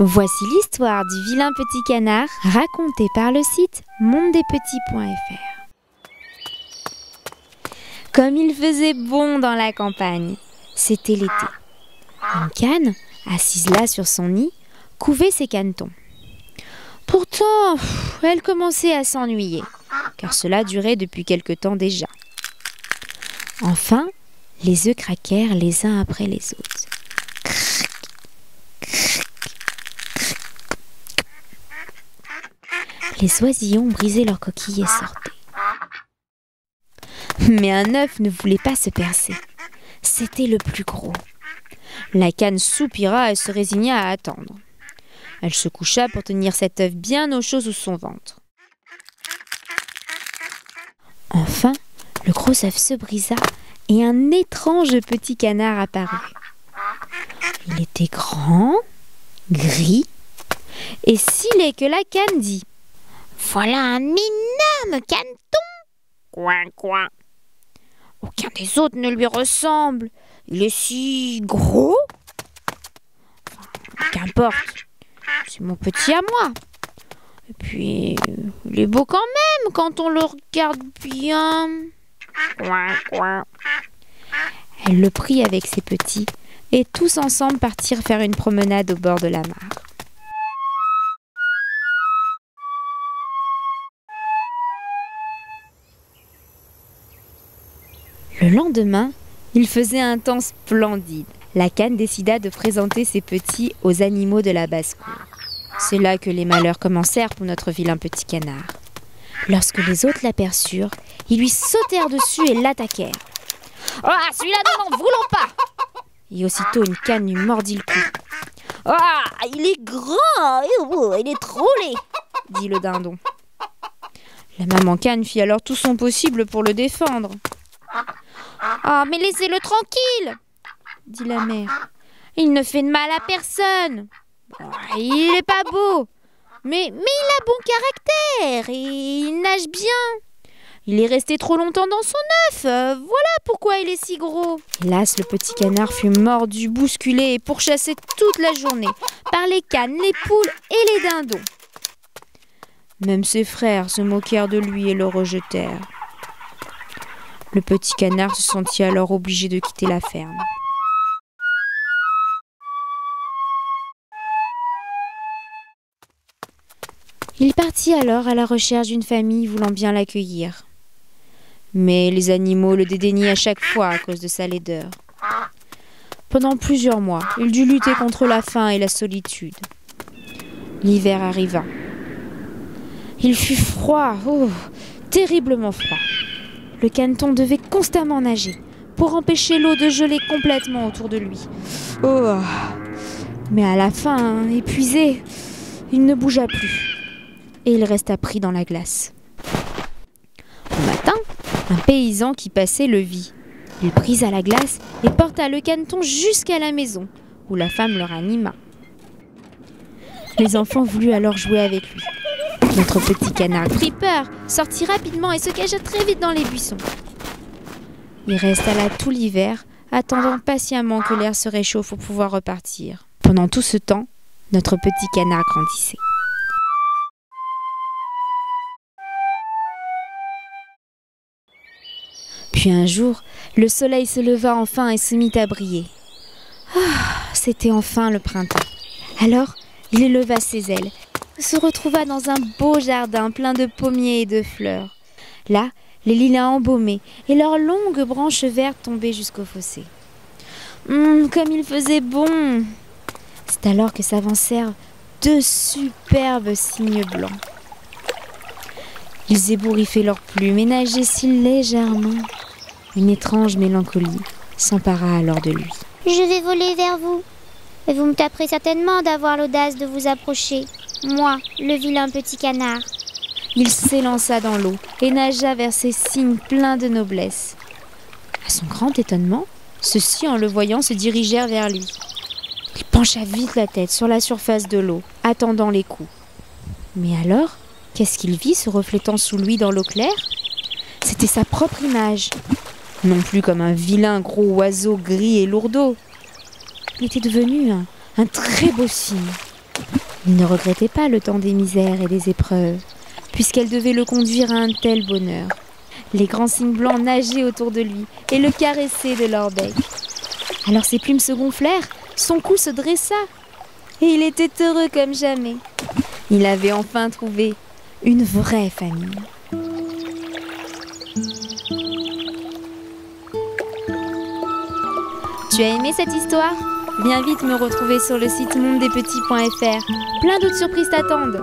Voici l'histoire du vilain petit canard racontée par le site mondedespetits.fr. Comme il faisait bon dans la campagne, c'était l'été. Une canne, assise là sur son nid, couvait ses canetons. Pourtant, elle commençait à s'ennuyer, car cela durait depuis quelque temps déjà. Enfin, les œufs craquèrent les uns après les autres. Les oisillons brisaient leurs coquilles et sortaient. Mais un œuf ne voulait pas se percer. C'était le plus gros. La canne soupira et se résigna à attendre. Elle se coucha pour tenir cet œuf bien au chaud sous son ventre. Enfin, le gros œuf se brisa et un étrange petit canard apparut. Il était grand, gris et si laid que la canne dit: « Voilà un énorme caneton !»« Coin, coin !»« Aucun des autres ne lui ressemble. Il est si gros. » »« Qu'importe, c'est mon petit à moi. Et puis, il est beau quand même quand on le regarde bien. » Coin, coin. Elle le prit avec ses petits et tous ensemble partirent faire une promenade au bord de la mare. Le lendemain, il faisait un temps splendide. La canne décida de présenter ses petits aux animaux de la basse-cour. C'est là que les malheurs commencèrent pour notre vilain petit canard. Lorsque les autres l'aperçurent, ils lui sautèrent dessus et l'attaquèrent. « Ah, celui-là, nous n'en voulons pas !» Et aussitôt, une canne lui mordit le cou. « Ah, il est grand, il est trop laid !» dit le dindon. La maman canne fit alors tout son possible pour le défendre. « Ah, mais laissez-le tranquille !» dit la mère. « Il ne fait de mal à personne. Il n'est pas beau, mais il a bon caractère et il nage bien. Il est resté trop longtemps dans son œuf, voilà pourquoi il est si gros. » Hélas, le petit canard fut mordu, bousculé et pourchassé toute la journée par les cannes, les poules et les dindons. Même ses frères se moquèrent de lui et le rejetèrent. Le petit canard se sentit alors obligé de quitter la ferme. Il partit alors à la recherche d'une famille voulant bien l'accueillir. Mais les animaux le dédaignaient à chaque fois à cause de sa laideur. Pendant plusieurs mois, il dut lutter contre la faim et la solitude. L'hiver arriva. Il fut froid, terriblement froid. Le caneton devait constamment nager pour empêcher l'eau de geler complètement autour de lui. Mais à la fin, épuisé, il ne bougea plus et il resta pris dans la glace. Au matin, un paysan qui passait le vit. Il brisa la glace et porta le caneton jusqu'à la maison où la femme le ranima. Les enfants voulurent alors jouer avec lui. Notre petit canard prit peur, sortit rapidement et se cacha très vite dans les buissons. Il resta là tout l'hiver, attendant patiemment que l'air se réchauffe pour pouvoir repartir. Pendant tout ce temps, notre petit canard grandissait. Puis un jour, le soleil se leva enfin et se mit à briller. C'était enfin le printemps. Alors, il éleva ses ailes, se retrouva dans un beau jardin plein de pommiers et de fleurs. Là, les lilas embaumaient et leurs longues branches vertes tombaient jusqu'au fossé. Comme il faisait bon! C'est alors que s'avancèrent deux superbes cygnes blancs. Ils ébouriffaient leurs plumes et nageaient si légèrement. Une étrange mélancolie s'empara alors de lui. « Je vais voler vers vous, et vous me taperez certainement d'avoir l'audace de vous approcher. Moi, le vilain petit canard. » Il s'élança dans l'eau et nagea vers ces cygnes pleins de noblesse. À son grand étonnement, ceux-ci, en le voyant, se dirigèrent vers lui. Il pencha vite la tête sur la surface de l'eau, attendant les coups. Mais alors, qu'est-ce qu'il vit se reflétant sous lui dans l'eau claire? C'était sa propre image. Non plus comme un vilain gros oiseau gris et lourdeau. Il était devenu un très beau cygne. Il ne regrettait pas le temps des misères et des épreuves, puisqu'elle devait le conduire à un tel bonheur. Les grands cygnes blancs nageaient autour de lui et le caressaient de leur bec. Alors ses plumes se gonflèrent, son cou se dressa, et il était heureux comme jamais. Il avait enfin trouvé une vraie famille. Tu as aimé cette histoire ? Viens vite me retrouver sur le site mondedespetits.fr. Plein d'autres surprises t'attendent.